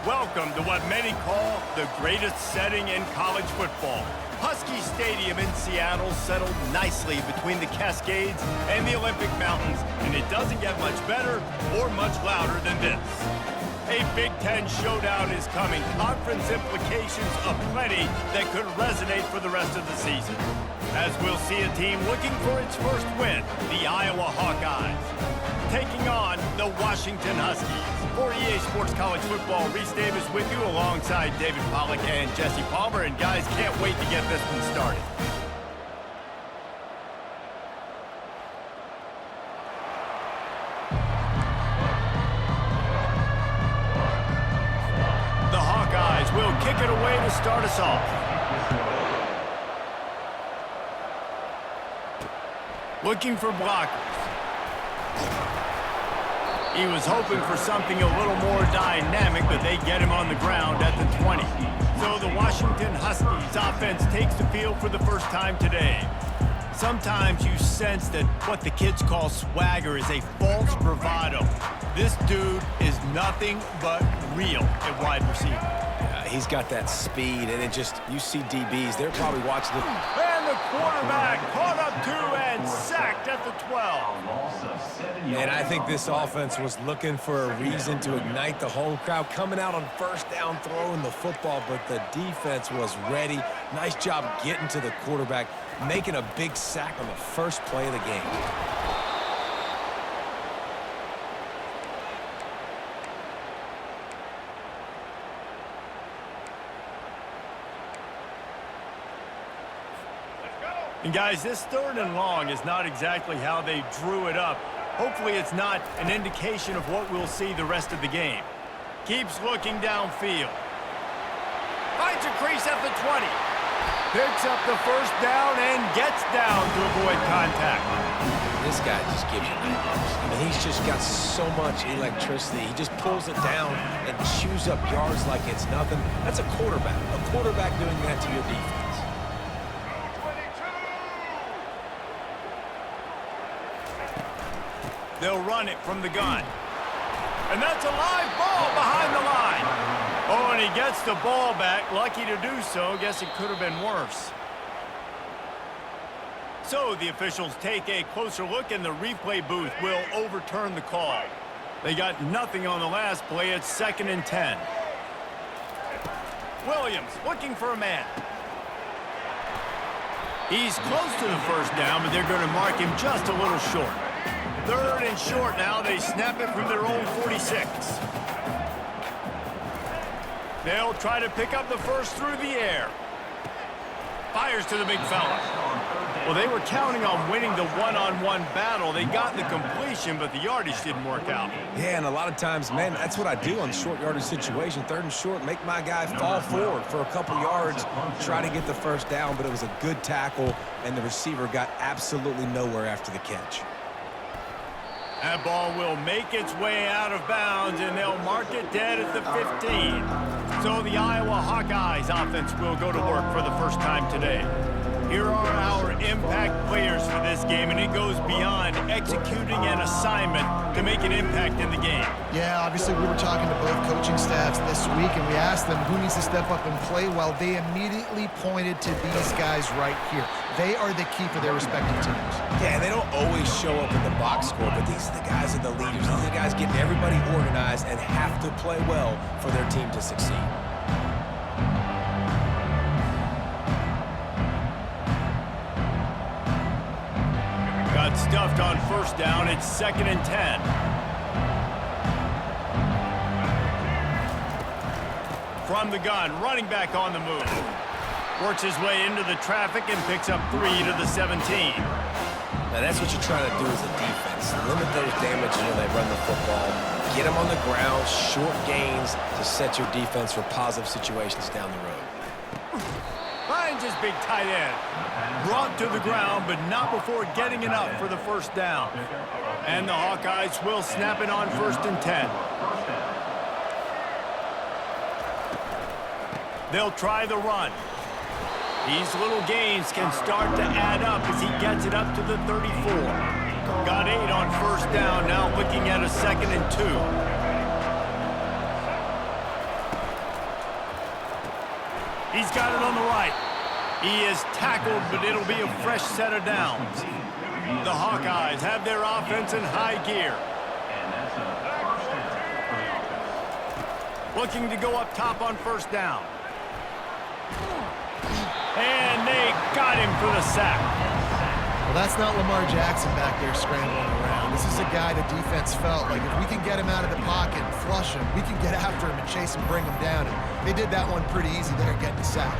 Welcome to what many call the greatest setting in college football. Husky Stadium in Seattle settled nicely between the Cascades and the Olympic Mountains, and it doesn't get much better or much louder than this. A Big Ten showdown is coming, conference implications aplenty that could resonate for the rest of the season. As we'll see a team looking for its first win, the Iowa Hawkeyes, taking on the Washington Huskies. For EA Sports College Football, Reese Davis with you alongside David Pollack and Jesse Palmer. And guys, can't wait to get this one started. The Hawkeyes will kick it away to start us off. Looking for blockers. He was hoping for something a little more dynamic, but they get him on the ground at the 20. So the Washington Huskies offense takes the field for the first time today. Sometimes you sense that what the kids call swagger is a false bravado. This dude is nothing but real at wide receiver. Yeah, he's got that speed, and you see DBs, they're probably watching it. And the quarterback caught up to and sacked at the 12. And I think this offense was looking for a reason to ignite the home crowd, coming out on first down, throwing the football, but the defense was ready. Nice job getting to the quarterback, making a big sack on the first play of the game. And guys, this 3rd and long is not exactly how they drew it up. Hopefully it's not an indication of what we'll see the rest of the game. Keeps looking downfield. Finds a crease at the 20. Picks up the first down and gets down to avoid contact. This guy just gives you nightmares. I mean, he's just got so much electricity. He just pulls it down and chews up yards like it's nothing. That's a quarterback. A quarterback doing that to your defense. They'll run it from the gun. And that's a live ball behind the line. Oh, and he gets the ball back. Lucky to do so. Guess it could have been worse. So the officials take a closer look, and the replay booth will overturn the call. They got nothing on the last play. It's 2nd and 10. Williams looking for a man. He's close to the first down, but they're going to mark him just a little short. 3rd and short now. They snap it from their own 46. They'll try to pick up the first through the air. Fires to the big fella. Well, they were counting on winning the one-on-one battle. They got the completion, but the yardage didn't work out. Yeah, and a lot of times, man, that's what I do on short yardage situation. 3rd and short, make my guy fall forward for a couple yards, try to get the first down, but it was a good tackle, and the receiver got absolutely nowhere after the catch. That ball will make its way out of bounds, and they'll mark it dead at the 15. So the Iowa Hawkeyes offense will go to work for the first time today. Here are our impact players for this game, and it goes beyond executing an assignment to make an impact in the game. Yeah, obviously we were talking to both coaching staffs this week, and we asked them who needs to step up and play well. They immediately pointed to these guys right here. They are the key for their respective teams. Yeah, they don't always show up in the box score, but these are the guys that are the leaders. These are the guys getting everybody organized and have to play well for their team to succeed. Got stuffed on first down. It's 2nd and 10. From the gun, running back on the move. Works his way into the traffic and picks up 3 to the 17. Now that's what you're trying to do as a defense. Limit those damages when they run the football. Get them on the ground, short gains to set your defense for positive situations down the road. Finds his big tight end. Brought to the ground, but not before getting it up for the first down. And the Hawkeyes will snap it on 1st and 10. They'll try the run. These little gains can start to add up as he gets it up to the 34. Got 8 on first down, now looking at a 2nd and 2. He's got it on the right. He is tackled, but it'll be a fresh set of downs. The Hawkeyes have their offense in high gear. Looking to go up top on first down. And they got him for the sack. Well, that's not Lamar Jackson back there scrambling around. This is a guy the defense felt like if we can get him out of the pocket and flush him, we can get after him and chase him, bring him down. And they did that one pretty easy there, getting the sack.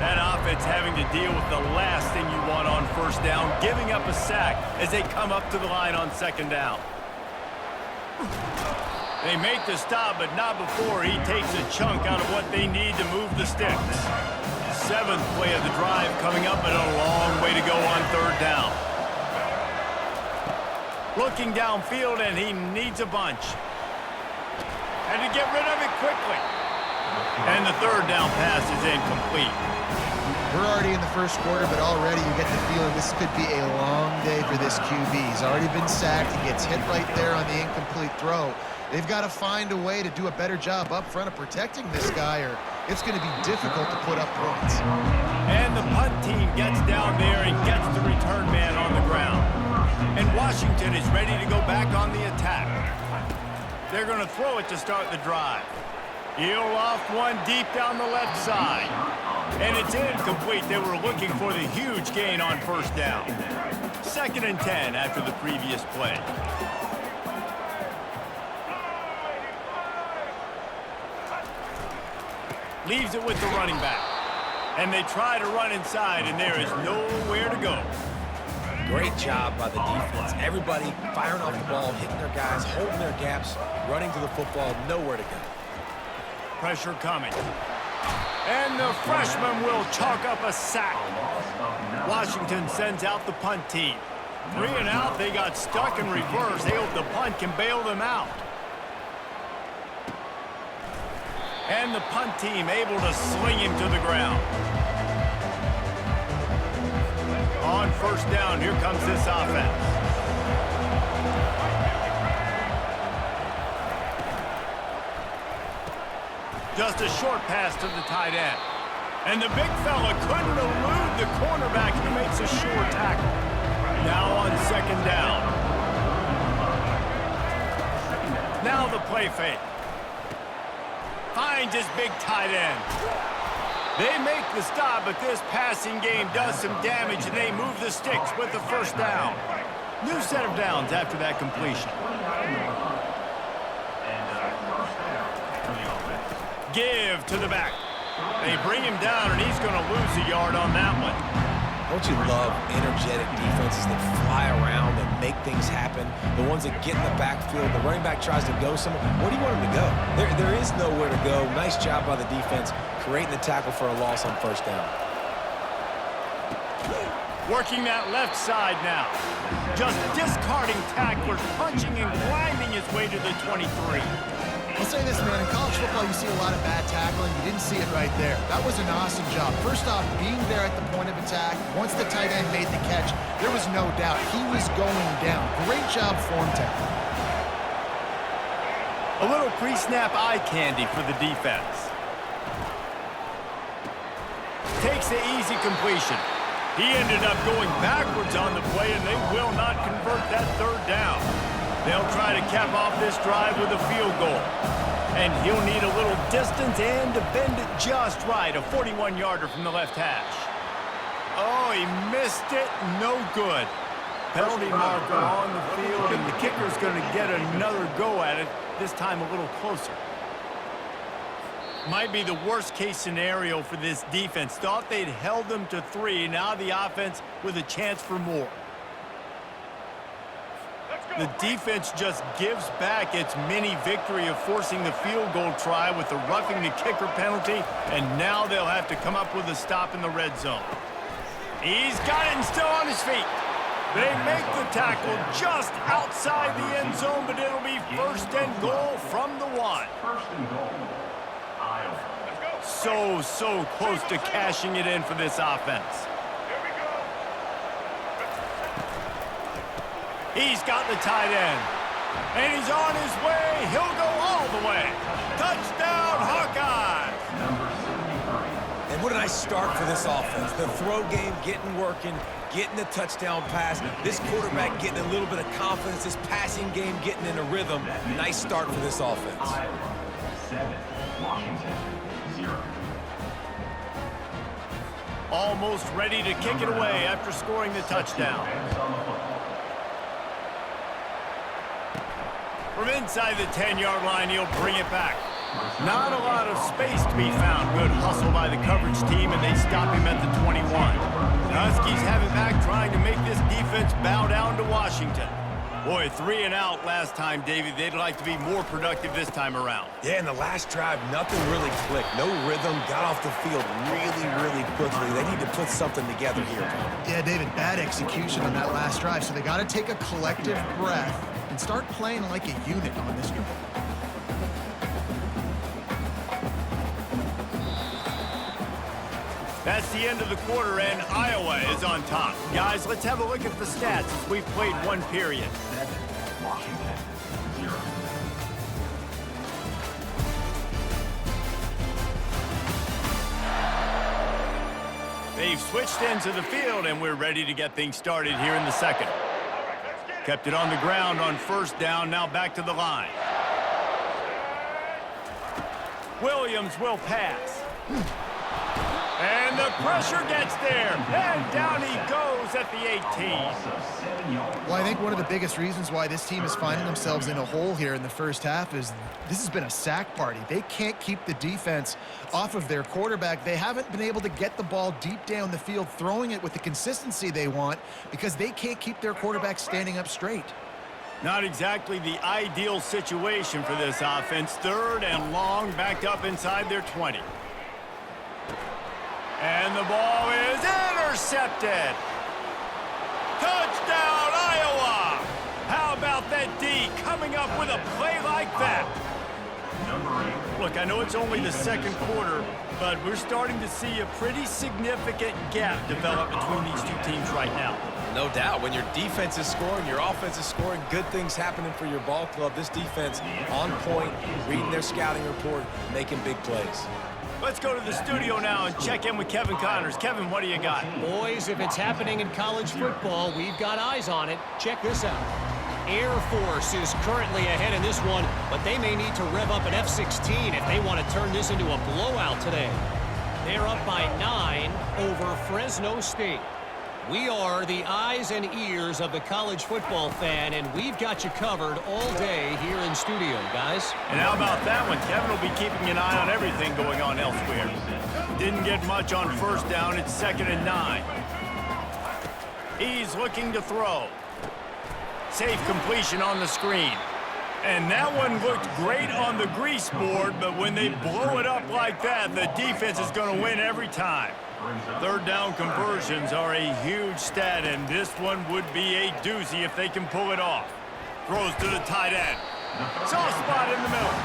That offense having to deal with the last thing you want on first down, giving up a sack as they come up to the line on second down. They make the stop, but not before he takes a chunk out of what they need to move the sticks. Seventh play of the drive coming up, and a long way to go on third down. Looking downfield, and he needs a bunch. And to get rid of it quickly. And the third down pass is incomplete. We're already in the first quarter, but already you get the feeling this could be a long day for this QB. He's already been sacked. He gets hit right there on the incomplete throw. They've got to find a way to do a better job up front of protecting this guy, or it's going to be difficult to put up points. And the punt team gets down there and gets the return man on the ground. And Washington is ready to go back on the attack. They're going to throw it to start the drive. He'll off one deep down the left side. And it's incomplete. They were looking for the huge gain on first down. 2nd and 10 after the previous play. Leaves it with the running back. And they try to run inside, and there is nowhere to go. Great job by the defense. Everybody firing off the ball, hitting their guys, holding their gaps, running to the football, nowhere to go. Pressure coming. And the freshman will chalk up a sack. Washington sends out the punt team. 3 and out, they got stuck in reverse. They hope the punt can bail them out. And the punt team able to sling him to the ground. On first down, here comes this offense. Just a short pass to the tight end. And the big fella couldn't elude the cornerback who makes a sure tackle. Now on second down. Now the play fake. Finds his big tight end. They make the stop, but this passing game does some damage, and they move the sticks with the first down. New set of downs after that completion. Give to the back. They bring him down, and he's going to lose a yard on that one. Don't you love energetic defenses that fly around and make things happen? The ones that get in the backfield, the running back tries to go somewhere. Where do you want him to go? There is nowhere to go. Nice job by the defense, creating the tackle for a loss on first down. Working that left side now. Just discarding tacklers, punching and grinding his way to the 23. I'll say this, man, in college football you see a lot of bad tackling. You didn't see it right there. That was an awesome job. First off, being there at the point of attack, once the tight end made the catch, there was no doubt he was going down. Great job form tackle. A little pre-snap eye candy for the defense. Takes the easy completion. He ended up going backwards on the play, and they will not convert that third down. They'll try to cap off this drive with a field goal. And he'll need a little distance and to bend it just right. A 41-yarder from the left hash. Oh, he missed it. No good. Penalty marker on the field, and the kicker's going to get another go at it, this time a little closer. Might be the worst-case scenario for this defense. Thought they'd held them to 3. Now the offense with a chance for more. The defense just gives back its mini victory of forcing the field goal try with the roughing the kicker penalty, and now they'll have to come up with a stop in the red zone. He's got it and still on his feet. They make the tackle just outside the end zone, but it'll be first and goal from the 1. So close to cashing it in for this offense. He's got the tight end. And he's on his way. He'll go all the way. Touchdown, Hawkeyes! And what a nice start for this offense. The throw game getting working, getting the touchdown pass. This quarterback getting a little bit of confidence. This passing game getting in a rhythm. Nice start for this offense. 7, Washington, 0. Almost ready to kick it away after scoring the touchdown. From inside the 10-yard line, he'll bring it back. Not a lot of space to be found. Good hustle by the coverage team, and they stop him at the 21. The Huskies have it back, trying to make this defense bow down to Washington. Boy, 3 and out last time, David. They'd like to be more productive this time around. Yeah, in the last drive, nothing really clicked. No rhythm, got off the field really quickly. They need to put something together here. Yeah, David, bad execution on that last drive, so they got to take a collective breath and start playing like a unit on this drive. That's the end of the quarter, and Iowa is on top. Guys, let's have a look at the stats as we've played one period. 7, Washington, 0. They've switched ends of the field, and we're ready to get things started here in the second. Kept it on the ground on first down, now back to the line. Williams will pass. And the pressure gets there. And down he goes at the 18. Well, I think one of the biggest reasons why this team is finding themselves in a hole here in the first half is this has been a sack party. They can't keep the defense off of their quarterback. They haven't been able to get the ball deep down the field, throwing it with the consistency they want because they can't keep their quarterback standing up straight. Not exactly the ideal situation for this offense. 3rd and long, backed up inside their 20. And the ball is intercepted. Touchdown, Iowa! How about that D coming up with a play like that? Look, I know it's only the second quarter, but we're starting to see a pretty significant gap develop between these two teams right now. No doubt. When your defense is scoring, your offense is scoring, good things happening for your ball club. This defense on point, reading their scouting report, making big plays. Let's go to the studio now and check in with Kevin Connors. Kevin, what do you got? Boys, if it's happening in college football, we've got eyes on it. Check this out. Air Force is currently ahead in this one, but they may need to rev up an F-16 if they want to turn this into a blowout today. They're up by 9 over Fresno State. We are the eyes and ears of the college football fan, and we've got you covered all day here in studio, guys. And how about that one? Kevin will be keeping an eye on everything going on elsewhere. Didn't get much on first down. It's 2nd and 9. He's looking to throw. Safe completion on the screen. And that one looked great on the grease board, but when they blow it up like that, the defense is going to win every time. 3rd down conversions are a huge stat, and this one would be a doozy if they can pull it off. Throws to the tight end. Soft spot in the middle.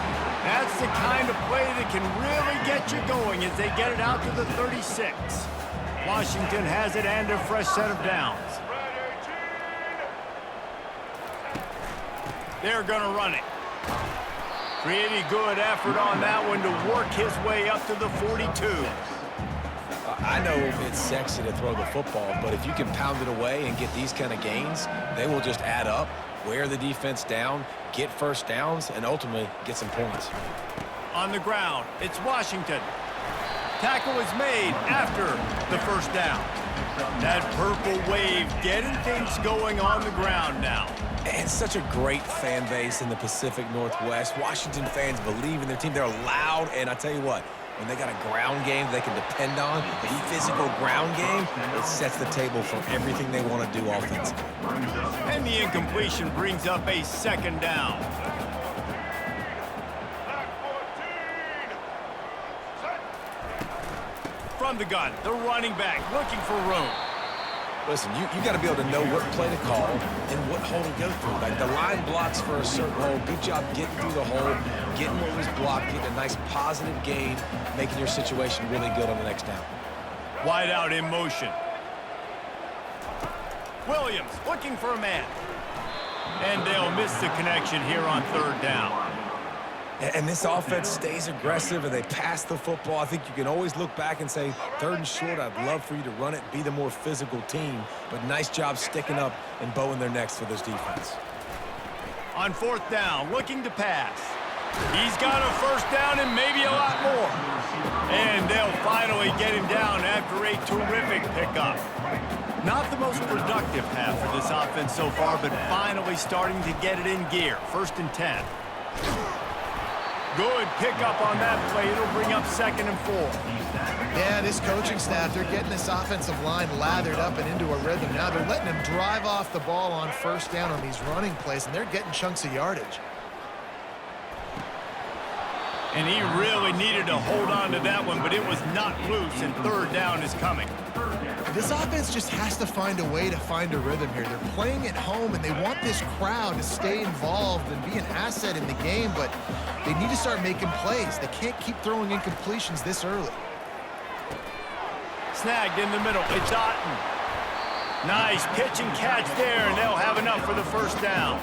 That's the kind of play that can really get you going as they get it out to the 36. Washington has it and a fresh set of downs. They're going to run it. Pretty good effort on that one to work his way up to the 42. I know it's sexy to throw the football, but if you can pound it away and get these kind of gains, they will just add up, wear the defense down, get first downs, and ultimately get some points. On the ground, it's Washington. Tackle is made after the first down. That purple wave getting things going on the ground now. And such a great fan base in the Pacific Northwest. Washington fans believe in their team. They're loud, and I tell you what, when they got a ground game they can depend on, a physical ground game, it sets the table for everything they want to do offensively. And the incompletion brings up a 2nd down. From the gun, the running back looking for room. Listen, you got to be able to know what play to call and what hole to go through. Like the line blocks for a certain hole. Good job getting through the hole, getting what was blocked, getting a nice positive gain, making your situation really good on the next down. Wide out in motion. Williams looking for a man. And they'll miss the connection here on third down. And this offense stays aggressive and they pass the football. I think you can always look back and say, 3rd and short, I'd love for you to run it and be the more physical team. But nice job sticking up and bowing their necks for this defense. On 4th down, looking to pass. He's got a 1st down and maybe a lot more. And they'll finally get him down after a terrific pickup. Not the most productive half for this offense so far, but finally starting to get it in gear. 1st and 10. Good pickup on that play. It'll bring up 2nd and 4. Yeah, this coaching staff, they're getting this offensive line lathered up and into a rhythm. Now they're letting them drive off the ball on 1st down on these running plays, and they're getting chunks of yardage. And he really needed to hold on to that one, but it was not loose, and 3rd down is coming. This offense just has to find a way to find a rhythm here. They're playing at home, and they want this crowd to stay involved and be an asset in the game, but they need to start making plays. They can't keep throwing incompletions this early. Snagged in the middle. It's Otten. Nice pitch and catch there, and they'll have enough for the 1st down.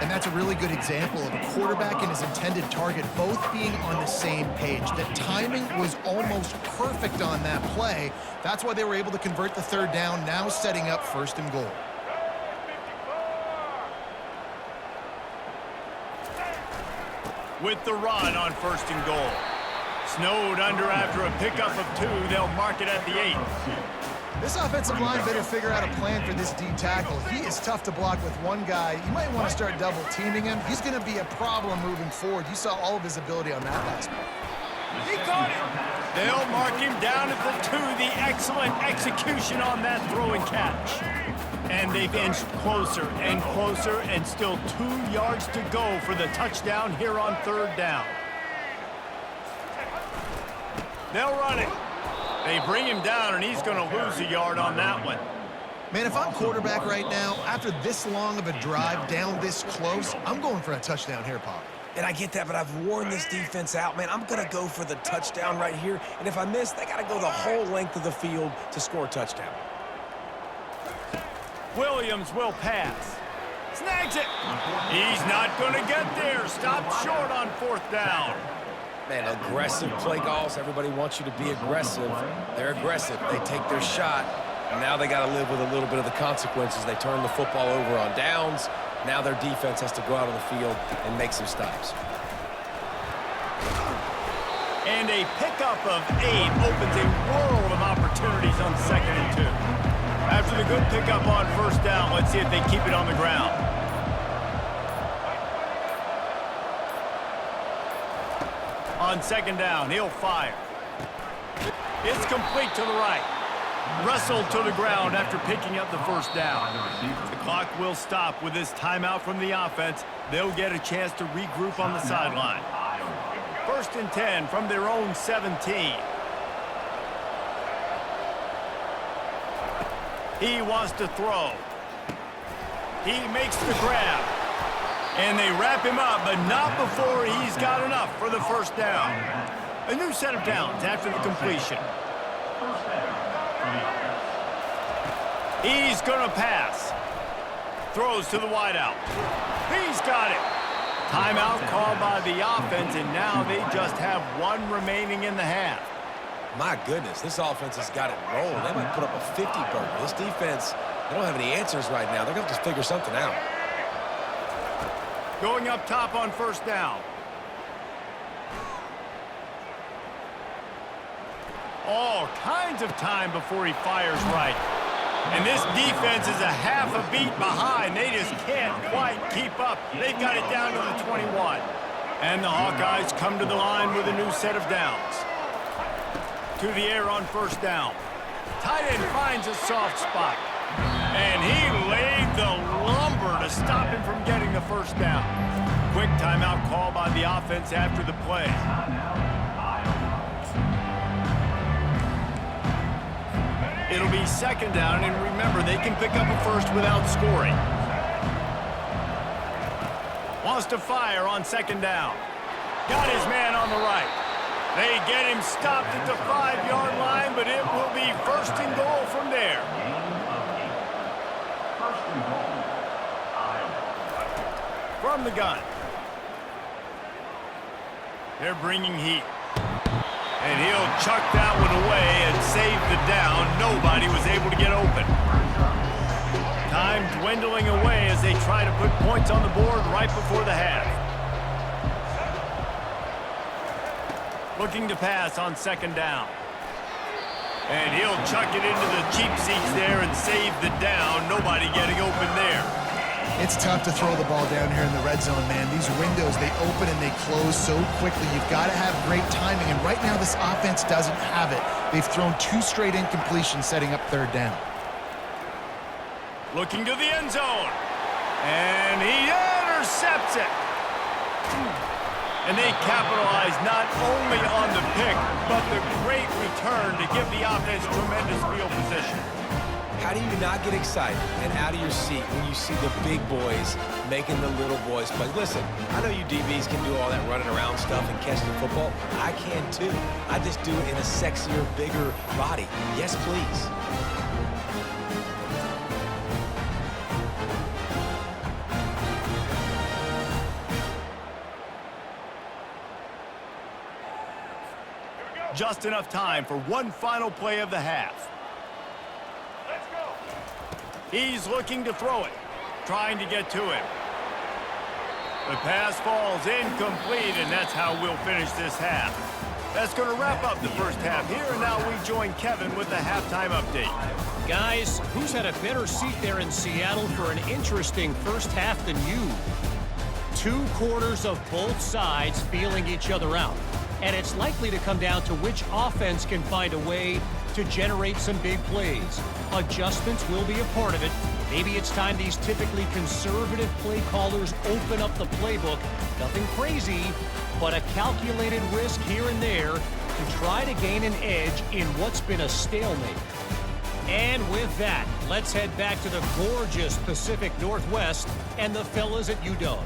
And that's a really good example of a quarterback and his intended target both being on the same page. The timing was almost perfect on that play. That's why they were able to convert the 3rd down, now setting up 1st and goal. With the run on 1st and goal. Snowed under after a pickup of 2. They'll mark it at the 8. This offensive line better figure out a plan for this D tackle. He is tough to block with one guy. You might want to start double teaming him. He's going to be a problem moving forward. You saw all of his ability on that last play. He caught it. They'll mark him down at the 2. The excellent execution on that throw and catch. And they've inched closer and closer, and still 2 yards to go for the touchdown here on 3rd down. They'll run it. They bring him down, and he's going to lose a yard on that one. Man, if I'm quarterback right now, after this long of a drive down this close, I'm going for a touchdown here, Pop. And I get that, but I've worn this defense out, man. I'm going to go for the touchdown right here. And if I miss, they got to go the whole length of the field to score a touchdown. Williams will pass. Snags it. He's not going to get there. Stopped short on 4th down. Man, aggressive play calls. Everybody wants you to be aggressive. They're aggressive. They take their shot. And now they got to live with a little bit of the consequences. They turn the football over on downs. Now their defense has to go out on the field and make some stops. And a pickup of 8 opens a world of opportunities on 2nd and 2. After the good pickup on 1st down, let's see if they keep it on the ground. On 2nd down, he'll fire. It's complete to the right. Wrestled to the ground after picking up the 1st down. The clock will stop with this timeout from the offense. They'll get a chance to regroup on the sideline. 1st and 10 from their own 17. He wants to throw. He makes the grab. And they wrap him up, but not before he's got enough for the 1st down. A new set of downs after the completion. He's going to pass. Throws to the wideout. He's got it. Timeout called by the offense, and now they just have 1 remaining in the half. My goodness, this offense has got it rolling. They might put up a 50 burger. This defense, they don't have any answers right now. They're going to have to figure something out. Going up top on 1st down. All kinds of time before he fires right. And this defense is a half a beat behind. They just can't quite keep up. They've got it down to the 21. And the Hawkeyes come to the line with a new set of downs. To the air on 1st down. Tight end finds a soft spot. And he laid the lumber to stop him from getting the 1st down. Quick timeout call by the offense after the play. It'll be 2nd down, and remember, they can pick up a 1st without scoring. Wants to fire on 2nd down. Got his man on the right. They get him stopped at the 5-yard line, but it will be 1st and goal from there. from the gun. They're bringing heat. And he'll chuck that one away and save the down. Nobody was able to get open. Time dwindling away as they try to put points on the board right before the half. Looking to pass on second down. And he'll chuck it into the cheap seats there and save the down. Nobody getting open there. It's tough to throw the ball down here in the red zone, man. These windows, they open and they close so quickly. You've got to have great timing, and right now this offense doesn't have it. They've thrown 2 straight incompletions setting up third down. Looking to the end zone. And he intercepts it. And they capitalize not only on the pick, but the great return to give the offense tremendous field position. How do you not get excited and out of your seat when you see the big boys making the little boys play? Listen, I know you DBs can do all that running around stuff and catch the football. I can too. I just do it in a sexier, bigger body. Yes, please. Just enough time for one final play of the half. He's looking to throw it, trying to get to him. The pass falls incomplete, and that's how we'll finish this half. That's going to wrap up the first half here, and now we join Kevin with the halftime update. Guys, who's had a better seat there in Seattle for an interesting first half than you? 2 quarters of both sides feeling each other out. And it's likely to come down to which offense can find a way to generate some big plays. Adjustments will be a part of it. Maybe it's time these typically conservative play callers open up the playbook. Nothing crazy, but a calculated risk here and there to try to gain an edge in what's been a stalemate. And with that, let's head back to the gorgeous Pacific Northwest and the fellas at UW.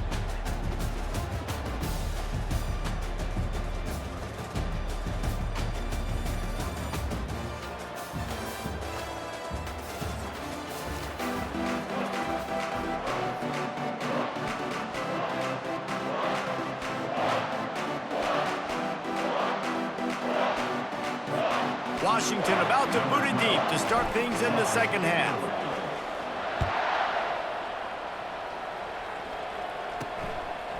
Washington about to boot it deep to start things in the second half.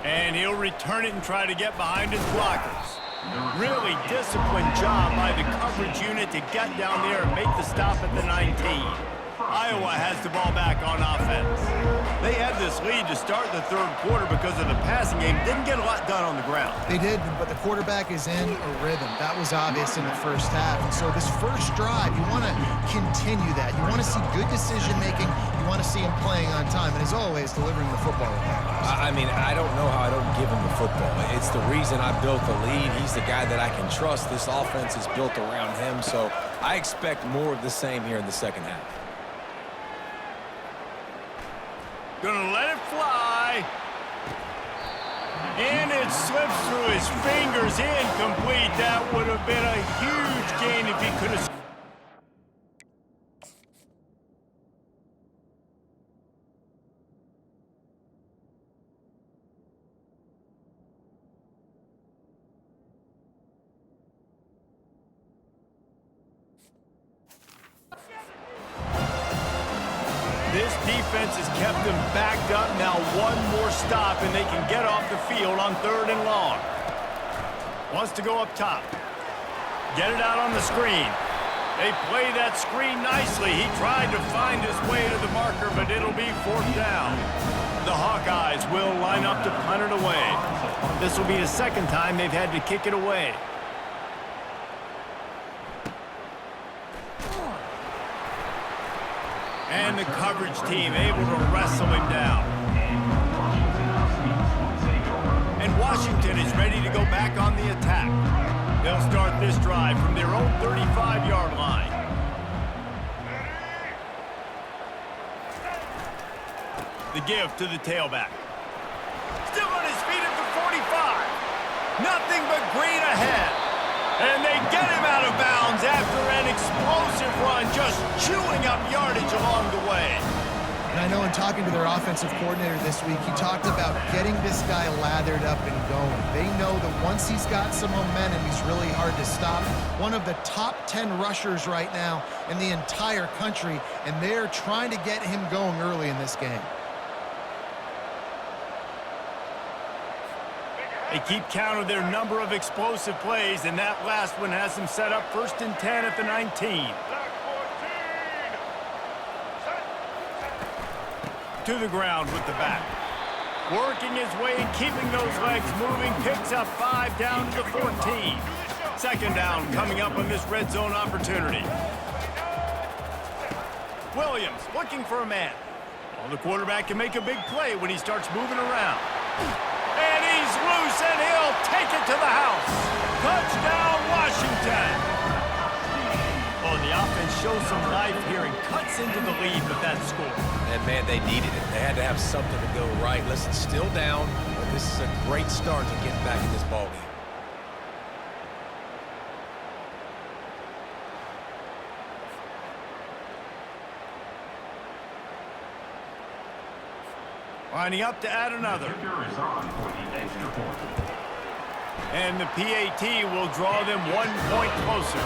And he'll return it and try to get behind his blockers. Really disciplined job by the coverage unit to get down there and make the stop at the 19. Iowa has the ball back on offense. They had this lead to start the third quarter because of the passing game. Didn't get a lot done on the ground. They did, but the quarterback is in a rhythm. That was obvious in the first half. And so this first drive, you want to continue that. You want to see good decision-making. You want to see him playing on time. And as always, delivering the football. I mean, I don't know how I don't give him the football. It's the reason I built the lead. He's the guy that I can trust. This offense is built around him. So I expect more of the same here in the second half. Gonna let it fly. And it slips through his fingers, incomplete. That would have been a huge gain if he could have. This defense has kept them backed up. Now one more stop, and they can get off the field on 3rd and long. Wants to go up top. Get it out on the screen. They play that screen nicely. He tried to find his way to the marker, but it'll be 4th down. The Hawkeyes will line up to punt it away. This will be the second time they've had to kick it away. And the coverage team able to wrestle him down. And Washington is ready to go back on the attack. They'll start this drive from their own 35-yard line. The give to the tailback. Still on his feet at the 45. Nothing but green ahead. And they get him out of bounds after an explosive run, just chewing up yardage along the way. And I know in talking to their offensive coordinator this week, he talked about getting this guy lathered up and going. They know that once he's got some momentum, he's really hard to stop. One of the top 10 rushers right now in the entire country, and they're trying to get him going early in this game. They keep count of their number of explosive plays, and that last one has them set up 1st and 10 at the 19. To the ground with the back. Working his way and keeping those legs moving, picks up 5 down to the 14. 2nd down coming up on this red zone opportunity. Williams looking for a man. Well, the quarterback can make a big play when he starts moving around. And he's loose, and he'll take it to the house. Touchdown, Washington. Oh, the offense shows some life here and cuts into the lead with that score. And, man, they needed it. They had to have something to go right. Listen, still down, but this is a great start to getting back in this ballgame. Lining up to add another. Kicker is on for the extra point. And the PAT will draw them 1 point closer.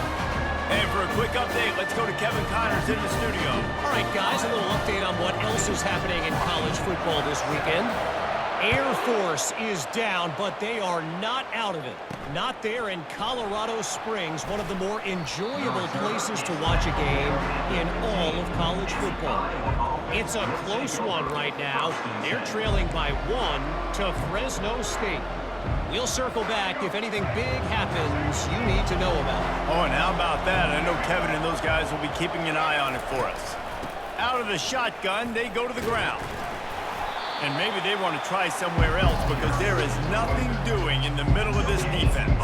And for a quick update, let's go to Kevin Connors in the studio. All right, guys, a little update on what else is happening in college football this weekend. Air Force is down, but they are not out of it. Not there in Colorado Springs, one of the more enjoyable places to watch a game in all of college football. It's a close one right now. They're trailing by 1 to Fresno State. We'll circle back if anything big happens you need to know about. Oh, and how about that? I know Kevin and those guys will be keeping an eye on it for us. Out of the shotgun, they go to the ground. And maybe they want to try somewhere else because there is nothing doing in the middle of this defense.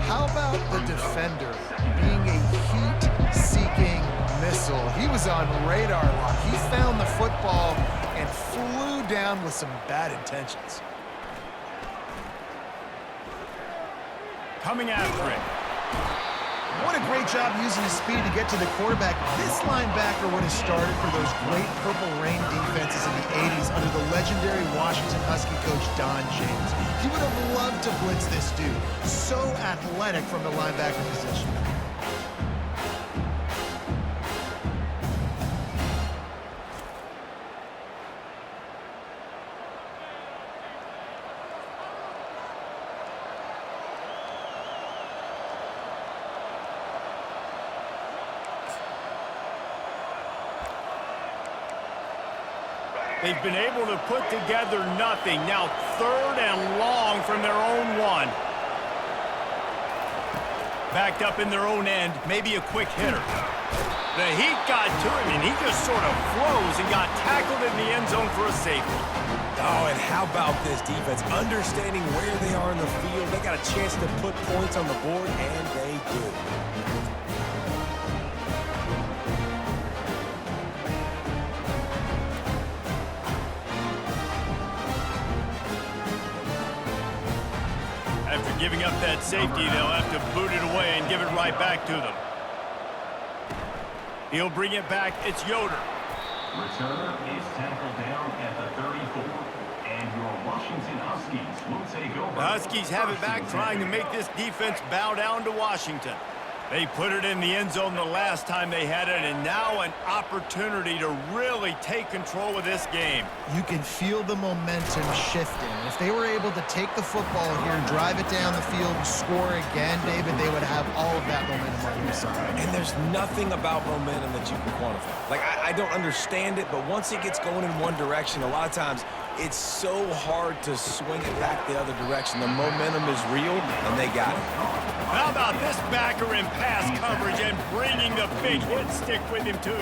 How about the defender being a heat-seeking missile? He was on radar lock. He found the football and flew down with some bad intentions. Coming after it. What a great job using his speed to get to the quarterback. This linebacker would have started for those great Purple Rain defenses in the 80s under the legendary Washington Husky coach Don James. He would have loved to blitz this dude. So athletic from the linebacker position. They've been able to put together nothing. Now 3rd and long from their own 1. Backed up in their own end, maybe a quick hitter. The heat got to him, and he just sort of froze and got tackled in the end zone for a safety. Oh, and how about this defense? Understanding where they are in the field. They got a chance to put points on the board, and they do. After giving up that safety, they'll have to boot it away and give it right back to them. He'll bring it back. It's Yoder. Returner is tackled down at the 34. And your Washington Huskies will take over. The Huskies have it back, trying to make this defense bow down to Washington. They put it in the end zone the last time they had it, and now an opportunity to really take control of this game. You can feel the momentum shifting. If they were able to take the football here, drive it down the field, and score again, David, they would have all of that momentum on their side. And there's nothing about momentum that you can quantify. Like, I don't understand it, but once it gets going in one direction, a lot of times it's so hard to swing it back the other direction. The momentum is real, and they got it. How about this backer in pass coverage and bringing the big hit stick with him, too?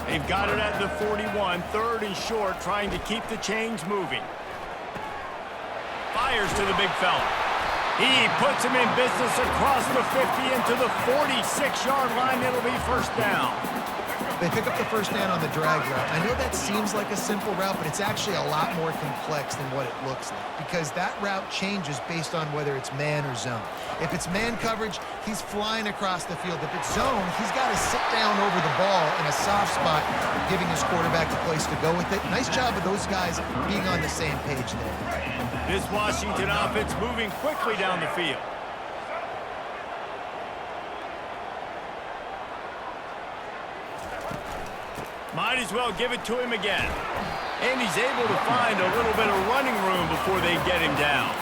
They've got it at the 41, 3rd and short, trying to keep the chains moving. Fires to the big fella. He puts him in business across the 50 into the 46-yard line. It'll be 1st down. They pick up the first down on the drag route. I know that seems like a simple route, but it's actually a lot more complex than what it looks like because that route changes based on whether it's man or zone. If it's man coverage, he's flying across the field. If it's zone, he's got to sit down over the ball in a soft spot, giving his quarterback a place to go with it. Nice job of those guys being on the same page there. This Washington offense moving quickly down the field. Might as well give it to him again. And he's able to find a little bit of running room before they get him down.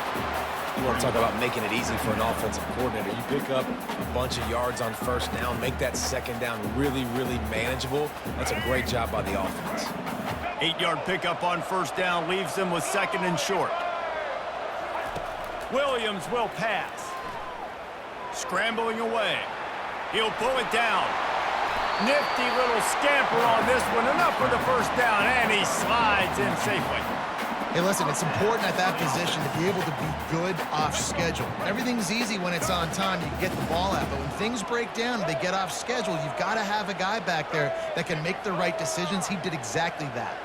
You want to talk about making it easy for an offensive coordinator. You pick up a bunch of yards on first down, make that second down really, really manageable. That's a great job by the offense. 8-yard pickup on first down leaves them with second and short. Williams will pass. Scrambling away. He'll pull it down. Nifty little scamper on this one. Enough for the first down, and he slides in safely. Hey, listen, it's important at that position to be able to be good off schedule. Everything's easy when it's on time. You can get the ball out, but when things break down and they get off schedule, you've got to have a guy back there that can make the right decisions. He did exactly that.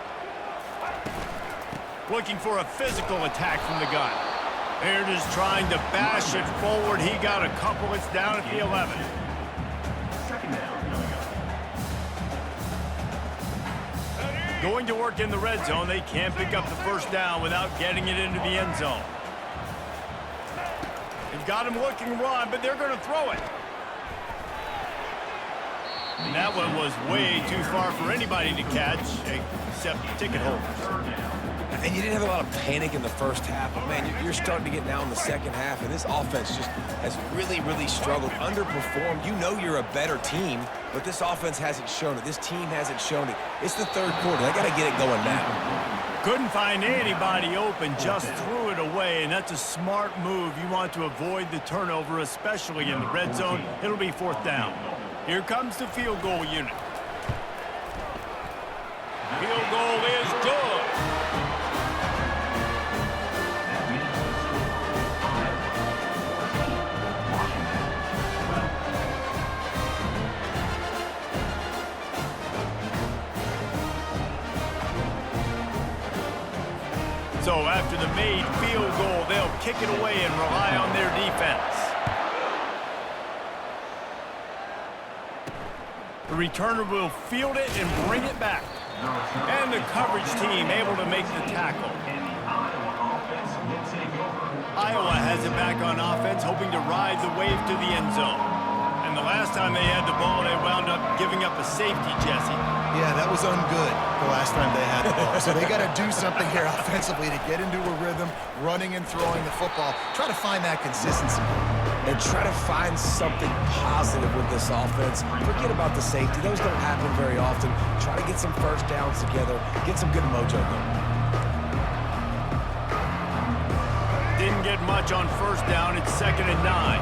Looking for a physical attack from the gun. They're just trying to bash it forward. He got a couple. It's down at the 11. Second down. Going to work in the red zone. They can't pick up the first down without getting it into the end zone. They've got him looking run, but they're going to throw it. And that one was way too far for anybody to catch, except ticket holders. And you didn't have a lot of panic in the first half, but man, you're starting to get now in the second half, and this offense just has really, really struggled, underperformed. You know you're a better team, but this offense hasn't shown it. This team hasn't shown it. It's the third quarter. They got to get it going now. Couldn't find anybody open, just threw it away, and that's a smart move. You want to avoid the turnover, especially in the red zone. It'll be fourth down. Here comes the field goal unit. Field goal is good. So after the made field goal, they'll kick it away and rely on their defense. The returner will field it and bring it back. And the coverage team able to make the tackle. Iowa has it back on offense, hoping to ride the wave to the end zone. And the last time they had the ball, they wound up giving up a safety, Jesse. Yeah, that was ungood the last time they had the ball. So they got to do something here offensively to get into a rhythm, running and throwing the football. Try to find that consistency. And try to find something positive with this offense. Forget about the safety. Those don't happen very often. Try to get some first downs together. Get some good mojo going. Didn't get much on first down. It's 2nd and 9.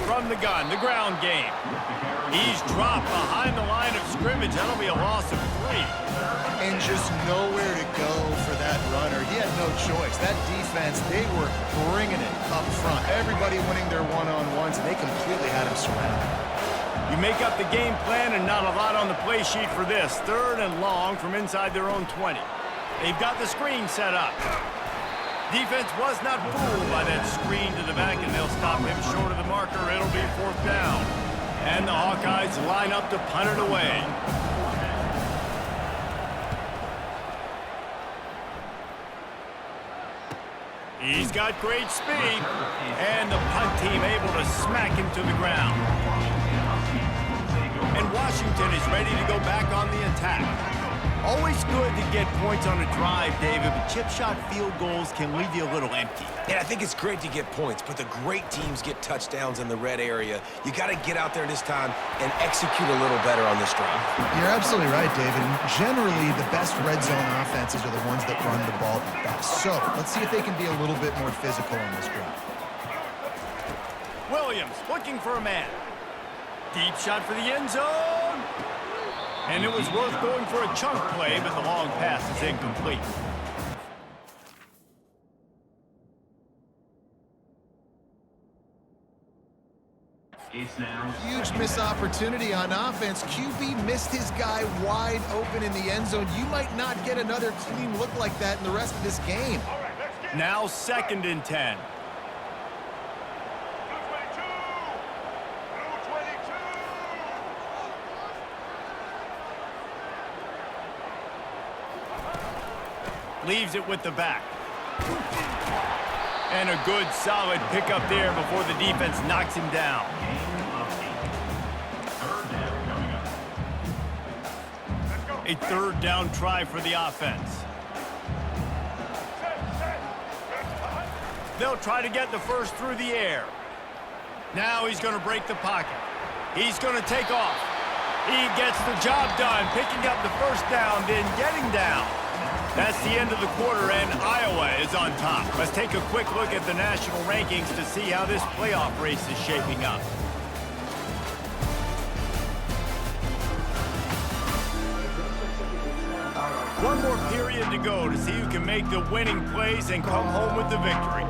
From the gun, the ground game. He's dropped behind the line of scrimmage. That'll be a loss of 3. And just nowhere to go for that runner. He had no choice. That defense, they were bringing it up front. Everybody winning their one-on-ones, and they completely had him surrounded. You make up the game plan and not a lot on the play sheet for this. 3rd and long from inside their own 20. They've got the screen set up. Defense was not fooled by that screen to the back, and they'll stop him short of the marker. It'll be 4th down. And the Hawkeyes line up to punt it away. He's got great speed, and the punt team able to smack him to the ground. And Washington is ready to go back on the attack. Always good to get points on a drive, David, but chip shot field goals can leave you a little empty. And I think it's great to get points, but the great teams get touchdowns in the red area. You got to get out there this time and execute a little better on this drive. You're absolutely right, David. And generally, the best red zone offenses are the ones that run the ball the best. So let's see if they can be a little bit more physical on this drive. Williams looking for a man. Deep shot for the end zone. And it was worth going for a chunk play, but the long pass is incomplete. It's now Huge missed opportunity on offense. QB missed his guy wide open in the end zone. You might not get another clean look like that in the rest of this game. Now 2nd and 10. Leaves it with the back. And a good, solid pickup there before the defense knocks him down. A 3rd down try for the offense. They'll try to get the first through the air. Now he's going to break the pocket. He's going to take off. He gets the job done, picking up the first down, then getting down. That's the end of the quarter, and Iowa is on top. Let's take a quick look at the national rankings to see how this playoff race is shaping up. One more period to go to see who can make the winning plays and come home with the victory.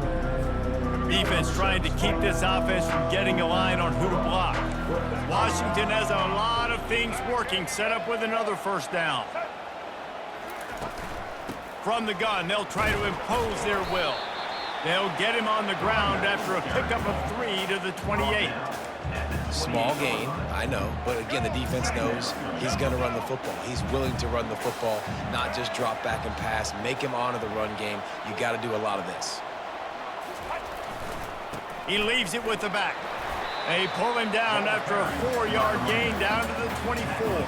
Defense trying to keep this offense from getting a line on who to block. Washington has a lot of things working, set up with another first down. From the gun, they'll try to impose their will. They'll get him on the ground after a pickup of 3 to the 28. Small gain, I know, but again, the defense knows he's going to run the football. He's willing to run the football, not just drop back and pass, make him honor the run game. You got to do a lot of this. He leaves it with the back. They pull him down after a 4-yard gain down to the 24.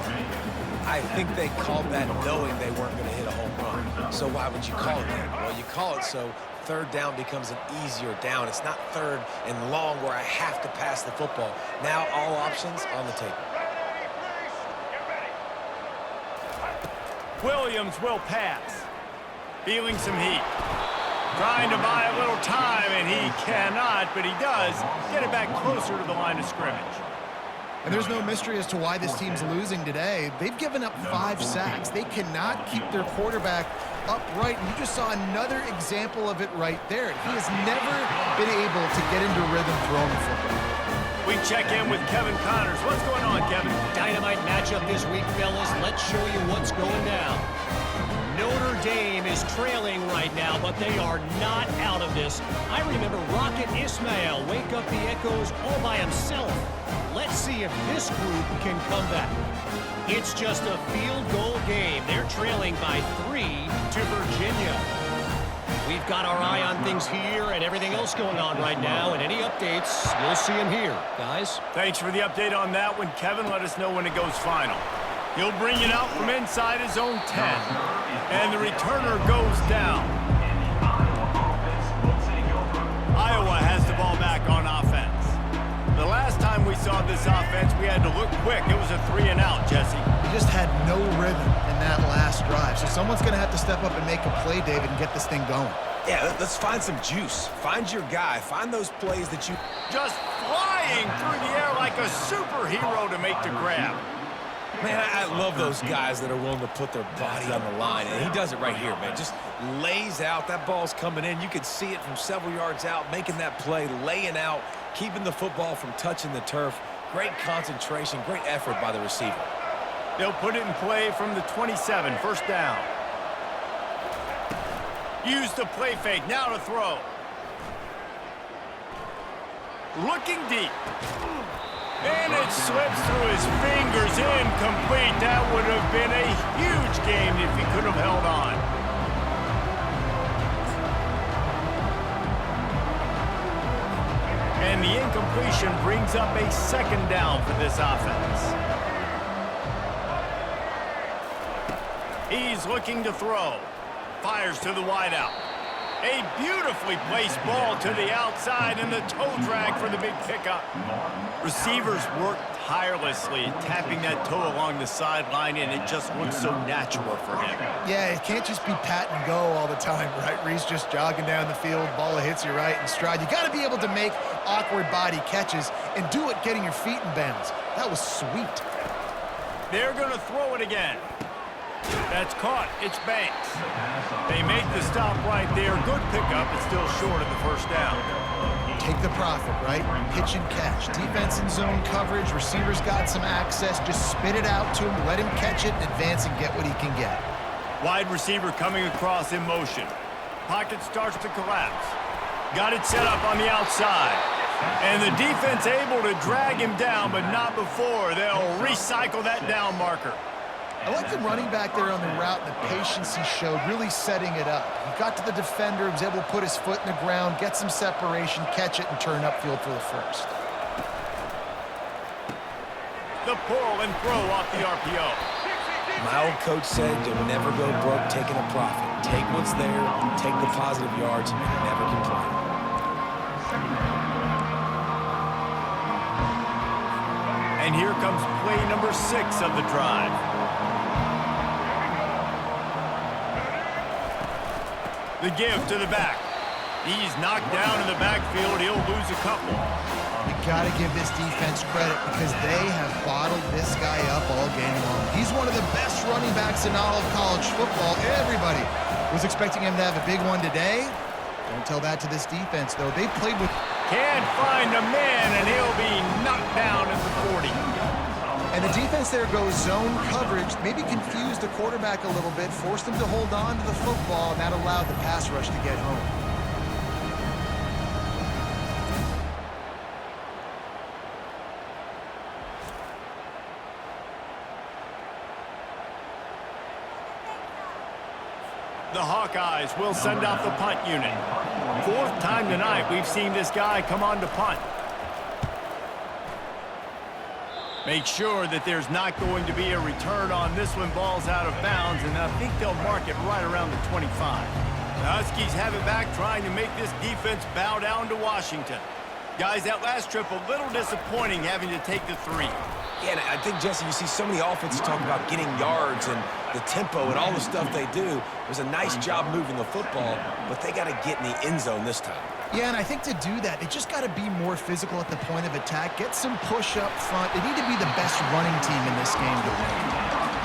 I think they called that knowing they weren't going to hit a home run. So why would you call it that? Well, you call it so 3rd down becomes an easier down. It's not 3rd and long where I have to pass the football. Now all options on the table. Williams will pass. Feeling some heat. Trying to buy a little time, and he cannot, but he does get it back closer to the line of scrimmage. And there's no mystery as to why this team's losing today. They've given up 5 sacks. They cannot keep their quarterback upright. And you just saw another example of it right there. He has never been able to get into rhythm throwing the football. We check in with Kevin Connors. What's going on, Kevin? Dynamite matchup this week, fellas. Let's show you what's going down. Notre Dame is trailing right now, but they are not out of this. I remember Rocket Ismail wake up the echoes all by himself. Let's see if this group can come back. It's just a field goal game. They're trailing by 3 to Virginia. We've got our eye on things here and everything else going on right now, and any updates, we'll see them here. Guys? Thanks for the update on that one, Kevin. Let us know when it goes final. He'll bring it out from inside his own 10. And the returner goes down. Iowa has the ball back on offense. The last time we saw this offense, we had to look quick. It was a 3-and-out, Jesse. He just had no rhythm in that last drive. So someone's going to have to step up and make a play, David, and get this thing going. Yeah, let's find some juice. Find your guy. Find those plays that you... Just flying through the air like a superhero to make the grab. Man, I love those guys that are willing to put their body on the line, and he does it right here, man. Just lays out. That ball's coming in. You can see it from several yards out, making that play, laying out, keeping the football from touching the turf. Great concentration, great effort by the receiver. They'll put it in play from the 27, first down. Use the play fake, now to throw. Looking deep. And it slips through his fingers, incomplete. That would have been a huge game if he could have held on. And the incompletion brings up a 2nd down for this offense. He's looking to throw. Fires to the wideout. A beautifully placed ball to the outside and the toe drag for the big pickup. Receivers work tirelessly, tapping that toe along the sideline, and it just looks so natural for him. Yeah, it can't just be pat and go all the time, right? Reese just jogging down the field, ball hits you right in stride. You got to be able to make awkward body catches and do it getting your feet in bounds. That was sweet. They're going to throw it again. That's caught. It's Banks. They make the stop right there. Good pickup. It's still short of the first down. take the profit, right? Pitch and catch. Defense in zone coverage. Receivers got some access. Just spit it out to him. Let him catch it and advance and get what he can get. Wide receiver coming across in motion. Pocket starts to collapse. Got it set up on the outside. And the defense able to drag him down, but not before. They'll recycle that down marker. I like the running back there on the route, the patience he showed, really setting it up. He got to the defender, was able to put his foot in the ground, get some separation, catch it, and turn upfield for the first. The pull and throw off the RPO. My old coach said you'll never go broke taking a profit. Take what's there, take the positive yards, and never complain. And here comes play number 6 of the drive. The give to the back. He's knocked down in the backfield. He'll lose a couple. You got to give this defense credit because they have bottled this guy up all game long. He's one of the best running backs in all of college football. Everybody was expecting him to have a big one today. Don't tell that to this defense, though. They played with... Can't find a man, and he'll be knocked down at the 40. And the defense there goes zone coverage, maybe confused the quarterback a little bit, forced him to hold on to the football, and that allowed the pass rush to get home. The Hawkeyes will send out the punt unit. 4th time tonight we've seen this guy come on to punt. Make sure that there's not going to be a return on this one. Ball's out of bounds, and I think they'll mark it right around the 25. The Huskies have it back, trying to make this defense bow down to Washington. Guys, that last trip a little disappointing having to take the 3. Yeah, and I think, Jesse, you see so many offenses talk about getting yards and the tempo and all the stuff they do. It was a nice job moving the football, but they got to get in the end zone this time. Yeah, and I think to do that, they just got to be more physical at the point of attack, get some push up front. They need to be the best running team in this game to win.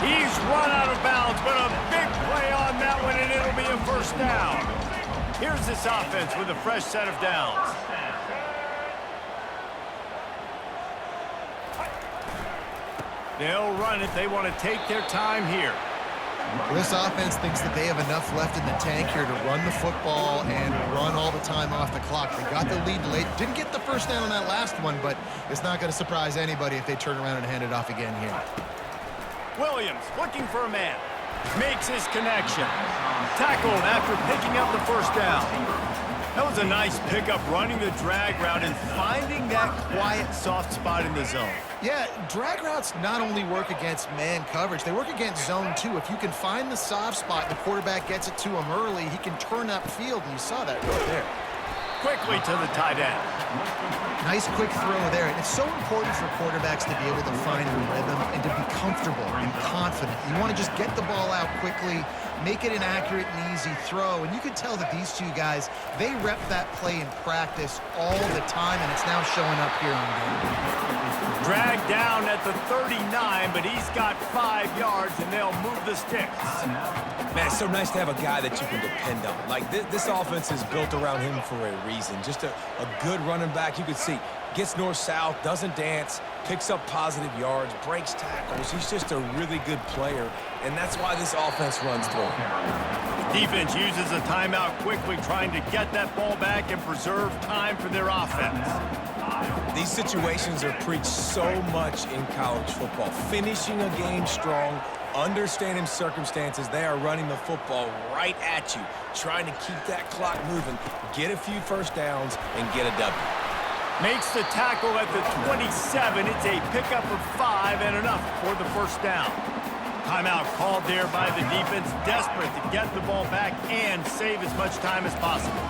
He's run out of bounds, but a big play on that one, and it'll be a first down. Here's this offense with a fresh set of downs. They'll run it. They want to take their time here. This offense thinks that they have enough left in the tank here to run the football and run all the time off the clock. They got the lead late. Didn't get the first down on that last one, but it's not going to surprise anybody if they turn around and hand it off again here. Williams looking for a man. Makes his connection. Tackled after picking up the first down. That was a nice pickup, running the drag route and finding that quiet, soft spot in the zone. Yeah, drag routes not only work against man coverage, they work against zone too. If you can find the soft spot, the quarterback gets it to him early, he can turn upfield, and you saw that right there. Quickly to the tight end. Nice quick throw there. And it's so important for quarterbacks to be able to find a rhythm and to be comfortable and confident. You want to just get the ball out quickly, make it an accurate and easy throw. And you can tell that these two guys, they rep that play in practice all the time, and it's now showing up here on game. Dragged down at the 39, but he's got 5 yards, and they'll move the sticks. Man, it's so nice to have a guy that you can depend on. Like, this offense is built around him for a reason. Just a good running back. You can see, gets north-south, doesn't dance, picks up positive yards, breaks tackles. He's just a really good player, and that's why this offense runs through him. Defense uses a timeout quickly, trying to get that ball back and preserve time for their offense. These situations are preached so much in college football. Finishing a game strong, understanding circumstances. They are running the football right at you, trying to keep that clock moving, get a few first downs, and get a W. Makes the tackle at the 27. It's a pickup of 5 and enough for the first down. Timeout called there by the defense, desperate to get the ball back and save as much time as possible.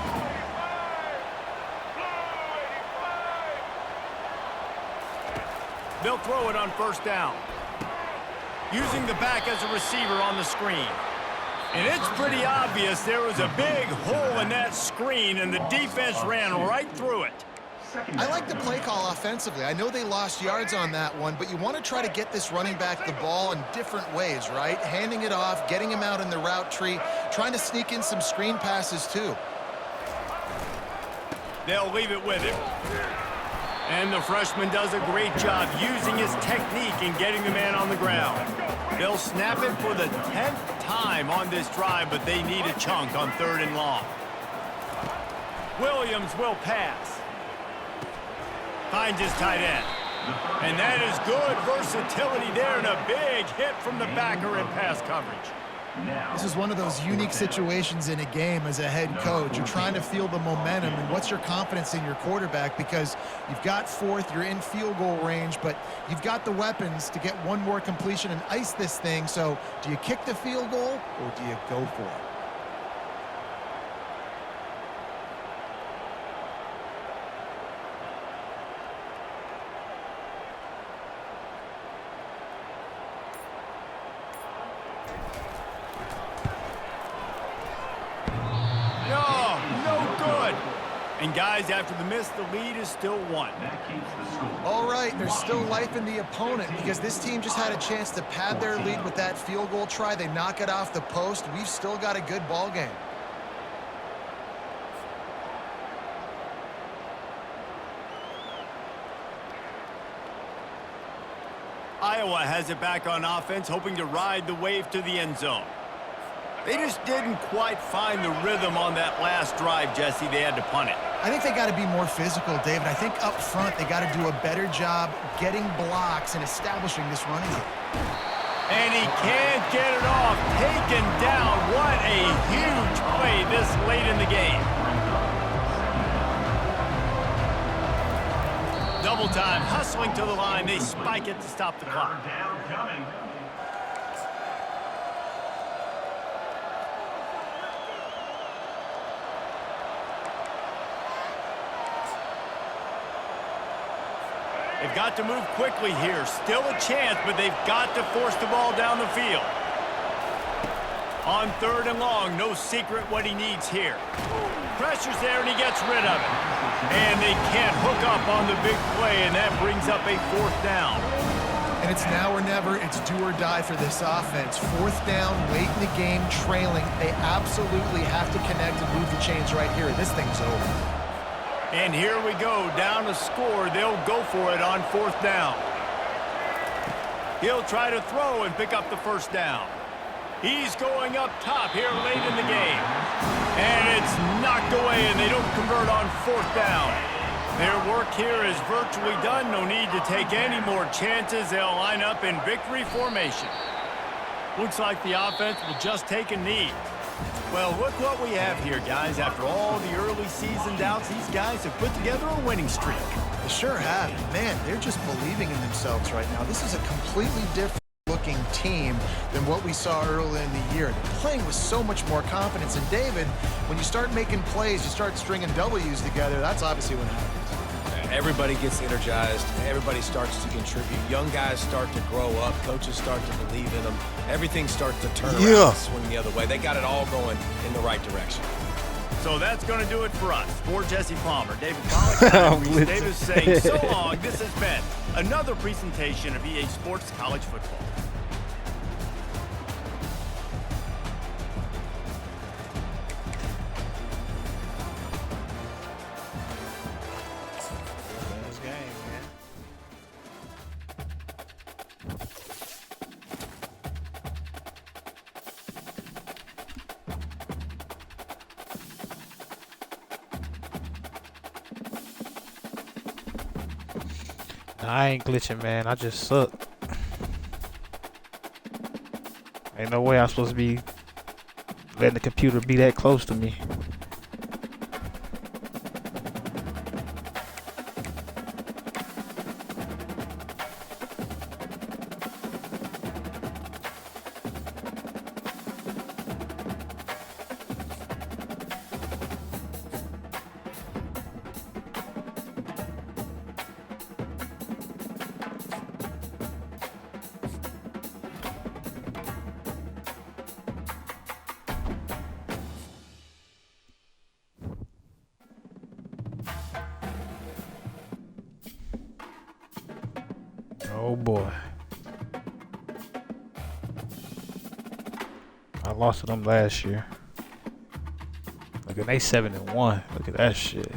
They'll throw it on first down. Using the back as a receiver on the screen. And it's pretty obvious there was a big hole in that screen, and the defense ran right through it. I like the play call offensively. I know they lost yards on that one, but you want to try to get this running back the ball in different ways, right? Handing it off, getting him out in the route tree, trying to sneak in some screen passes too. They'll leave it with him. And the freshman does a great job using his technique and getting the man on the ground. They'll snap it for the 10th time on this drive, but they need a chunk on 3rd and long. Williams will pass. Finds his tight end. And that is good versatility there and a big hit from the backer in pass coverage. This is one of those unique situations in a game as a head coach. You're trying to feel the momentum, and what's your confidence in your quarterback, because you've got 4th, you're in field goal range, but you've got the weapons to get one more completion and ice this thing. So do you kick the field goal or do you go for it? And guys, after the miss, the lead is still 1. That keeps the score. All right, there's still life in the opponent because this team just had a chance to pad their lead with that field goal try. They knock it off the post. We've still got a good ball game. Iowa has it back on offense, hoping to ride the wave to the end zone. They just didn't quite find the rhythm on that last drive, Jesse. They had to punt it. I think they got to be more physical, David. I think up front they got to do a better job getting blocks and establishing this running game. And he can't get it off. Taken down. What a huge play this late in the game. Double time, hustling to the line. They spike it to stop the clock. Down coming. They've got to move quickly here. Still a chance, but they've got to force the ball down the field. On 3rd and long, no secret what he needs here. Pressure's there, and he gets rid of it. And they can't hook up on the big play, and that brings up a 4th down. And it's now or never. It's do or die for this offense. 4th down, late in the game, trailing. They absolutely have to connect and move the chains right here. This thing's over. And here we go, down a score. They'll go for it on 4th down. He'll try to throw and pick up the 1st down. He's going up top here late in the game. And it's knocked away, and they don't convert on 4th down. Their work here is virtually done. No need to take any more chances. They'll line up in victory formation. Looks like the offense will just take a knee. Well, look what we have here, guys. After all the early season doubts, these guys have put together a winning streak. They sure have. Man, they're just believing in themselves right now. This is a completely different looking team than what we saw early in the year. They're playing with so much more confidence. And David, when you start making plays, you start stringing W's together, that's obviously what happens. Everybody gets energized. Everybody starts to contribute. Young guys start to grow up. Coaches start to believe in them. Everything starts to turn around and swing the other way. They got it all going in the right direction. So that's going to do it for us. For Jesse Palmer, David Pollack, and Reese Davis saying so long. This has been another presentation of EA Sports College Football. I ain't glitching, man. I just suck. Ain't no way I'm supposed to be letting the computer be that close to me. Oh boy. I lost to them last year. Look at they 7-1. Look at that shit.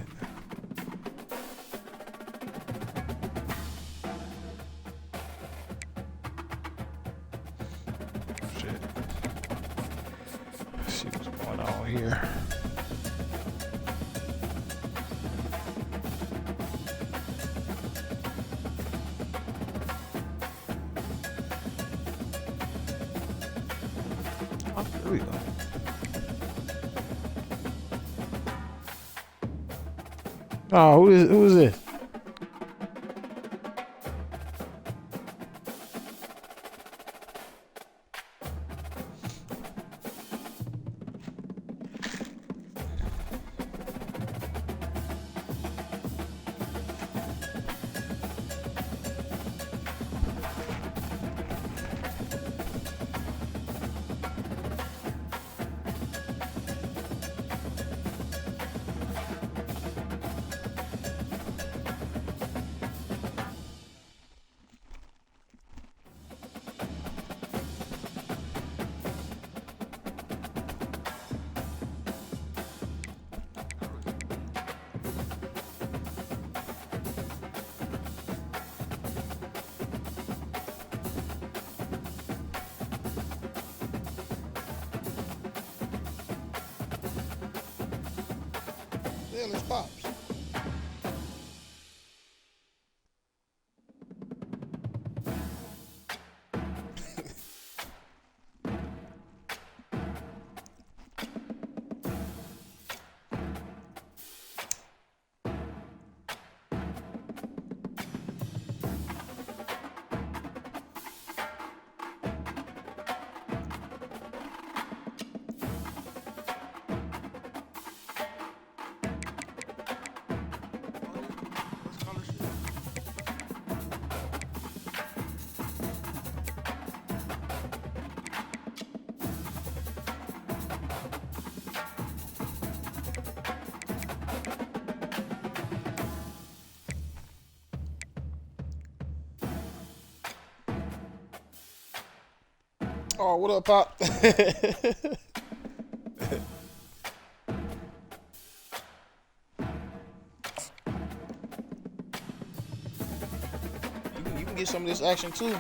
here. Oh, here we go. Oh, who is this? hell is Pops? Oh, what up, Pop? You can get some of this action too.